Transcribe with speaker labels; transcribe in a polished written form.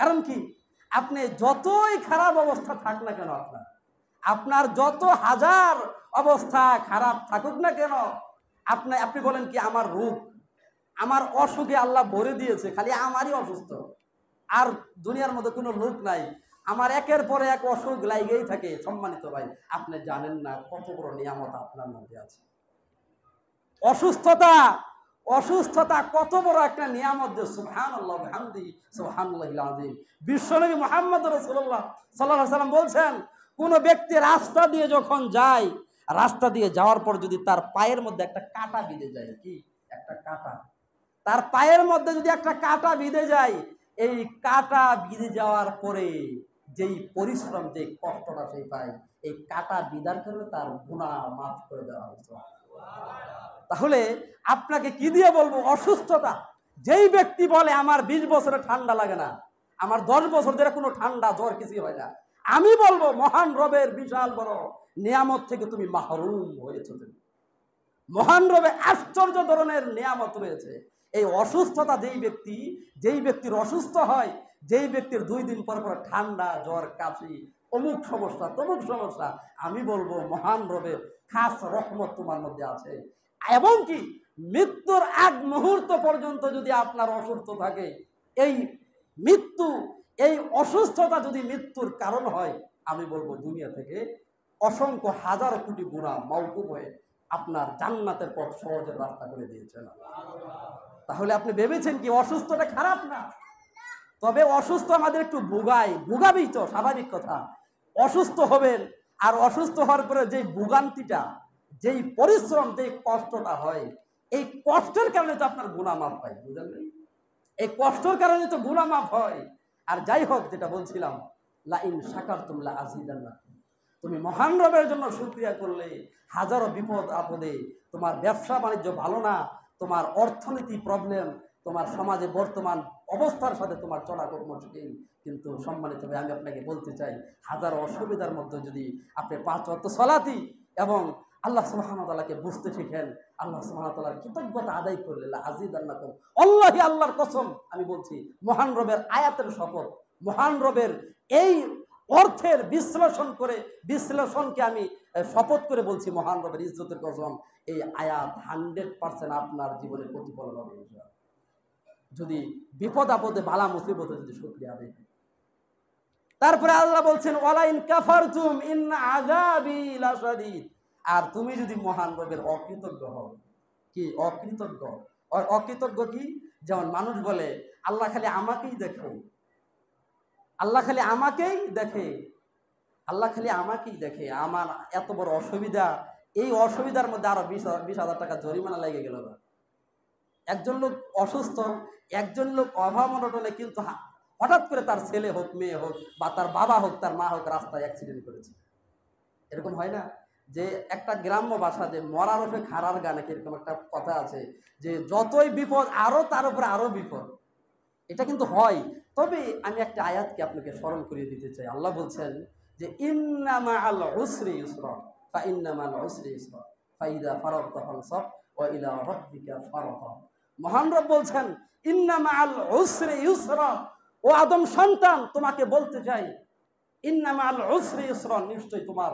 Speaker 1: কারণ কি, আপনি যতই খারাপ অবস্থা থাক না কেন, আপনার যত হাজার অবস্থা খারাপ থাকুক না কেন, আপনি বলেন কি আমার রোগ, আমার অসুখে আল্লাহ ভরে দিয়েছে, খালি আমারই অসুস্থ, আর দুনিয়ার মধ্যে কোনো লোক নাই, আমার একের পরে এক অসুখ লাগেই থাকে। সম্মানিত ভাই, আপনি জানেন না কত বড় নিয়ামত আপনার মধ্যে আছে। অসুস্থতা কত বড় একটা নিয়ামত, সুবহানাল্লাহ ওয়া বিহামদিহি সুবহানাল্লাহিল আযীম। বিশ্বনবী মুহাম্মদ রাসূলুল্লাহ সাল্লাল্লাহু আলাইহি ওয়াসাল্লাম বলছেন, কোন ব্যক্তি রাস্তা দিয়ে যখন যায়, রাস্তা দিয়ে যাওয়ার পর যদি তার পায়ের মধ্যে একটা কাঁটা বিঁধে যায়, কি একটা কাঁটা, তার পায়ের মধ্যে যদি একটা কাঁটা বিঁধে যায়, এই কাঁটা বিঁধে যাওয়ার পরে যেই পরিশ্রম, যে কষ্টটা সে পায়, এই কাঁটা বিঁধার কারণে তার গুনাহ মাফ করে দেওয়া হয়েছে। তাহলে আপনাকে কি দিয়ে বলবো, অসুস্থতা, যেই ব্যক্তি বলে আমার 20 বছরে ঠান্ডা লাগে না, আমার 10 বছর ধরে কোনো ঠান্ডা জ্বর কিছুই হয় না, আমি বলবো মহান রবের বিশাল বড় নিয়ামত থেকে তুমি মাহরুম হয়েছো। তুমি মহান রবে আশ্চর্য ধরনের নিয়ামত রয়েছে। এই অসুস্থতা, যেই ব্যক্তির অসুস্থ হয়, যেই ব্যক্তির 2 দিন পর পর ঠান্ডা জ্বর কাশি অমুক সমস্যা তমুক সমস্যা, আমি বলবো মহান রবের খাস রহমত তোমার মধ্যে আছে। এবং কি মৃত্যুর আগ মুহূর্ত পর্যন্ত যদি আপনার অসুস্থ থাকে, এই অসুস্থতা যদি মৃত্যুর কারণ হয়, আমি বলবো দুনিয়া থেকে অসংখ্য হাজার কোটি গুনাহ মাওকুফ হয়ে আপনার জান্নাতের পথ সহজের রাস্তা করে দিয়েছেন। তাহলে আপনি ভেবেছেন কি অসুস্থটা খারাপ না? তবে অসুস্থ আমাদের একটু ভোগাবেই তো, স্বাভাবিক কথা। অসুস্থ হবেন, আর অসুস্থ হওয়ার পরে যেই ভোগান্তিটা, যেই পরিশ্রম, যেই কষ্টটা হয়, এই কষ্টের কারণে তো আপনার গুনাহ মাফ হয়, বুঝলেন? এই কষ্টের কারণে তো গুনাহ মাফ হয়। আর যাই হোক, যেটা বলছিলাম, লা ইন শাকারতুম লা আযীদান্নাকুম, তুমি মহান রবের জন্য শুকরিয়া করলে হাজারো বিপদ আপদে, তোমার ব্যবসা বাণিজ্য ভালো না, তোমার অর্থনীতি প্রবলেম, তোমার সমাজে বর্তমান অবস্থার সাথে তোমার চলাকর্ম কঠিন, কিন্তু সম্মানিত ভাই, আমি আপনাকে বলতে চাই, হাজারো অসুবিধার মধ্যে যদি আপনি 5 ওয়াক্ত সালাতি এবং আল্লাহ সুবহানাহু ওয়া তাআলাকে বুঝতে শিখেন, আল্লাহ সুবহানাহু ওয়া তাআলার কৃতজ্ঞতা আদায় করলে লা আযীদান্নাকুম, আল্লাহি, আল্লাহর কসম আমি বলছি, মহান রবের আয়াতের শপথ, মহান রবের এই অর্থের বিশ্লেষণকে আমি শপথ করে বলছি, মহান রবের ইজ্জতের কসম, এই আয়াত 100% আপনার জীবনে প্রতিফলন হবে যদি বিপদ আপদে বালা মুসিবতে যদি শুকরিয়া আদায় করেন। তারপরে আল্লাহ বলছেন, ওয়ালা ইন কাফারতুম ইন্না আযাবি লাশাদীদ, আর তুমি যদি মহান রবের অকৃতজ্ঞ হও, কি অকৃতজ্ঞ কি, যেমন মানুষ বলে আল্লাহ খালি আমাকেই দেখে, আল্লাহ খালি আমাকেই দেখে, আমার এত বড় অসুবিধা, এই অসুবিধার মধ্যে আরো 20,000 টাকা জরিমানা লেগে গেল না। একজন লোক অসুস্থ, একজন লোক অভাবনটনে, কিন্তু হঠাৎ করে তার ছেলে হোক, মেয়ে হোক, বা তার বাবা হোক, তার মা হোক, রাস্তায় অ্যাক্সিডেন্ট করেছে। এরকম হয় না যে একটা গ্রাম্য ভাষা, যে মরার ওপরে খাড়ার গানে এরকম একটা কথা আছে, যে যতই বিপদ আরো তার উপরে আরো বিপদ, এটা কিন্তু হয়। তবে আমি একটা আয়াতকে আপনাকে স্মরণ করিয়ে দিতে চাই। আল্লাহ বলছেন যে ইন্না মাআল উসরি ইউসরা ফাইন্না মাআল উসরি ইউসরা ফাইদা ফারাগতা ফানসাব ওয়া ইলা রাব্বিকা ফারগাব। মহান রব বলছেন ইন্না মাআল উসরি ইউসরা, ও আদম সন্তান, তোমাকে বলতে চাই, ইন্না মাআল উসরি ইউসরা, নিশ্চয়ই তোমার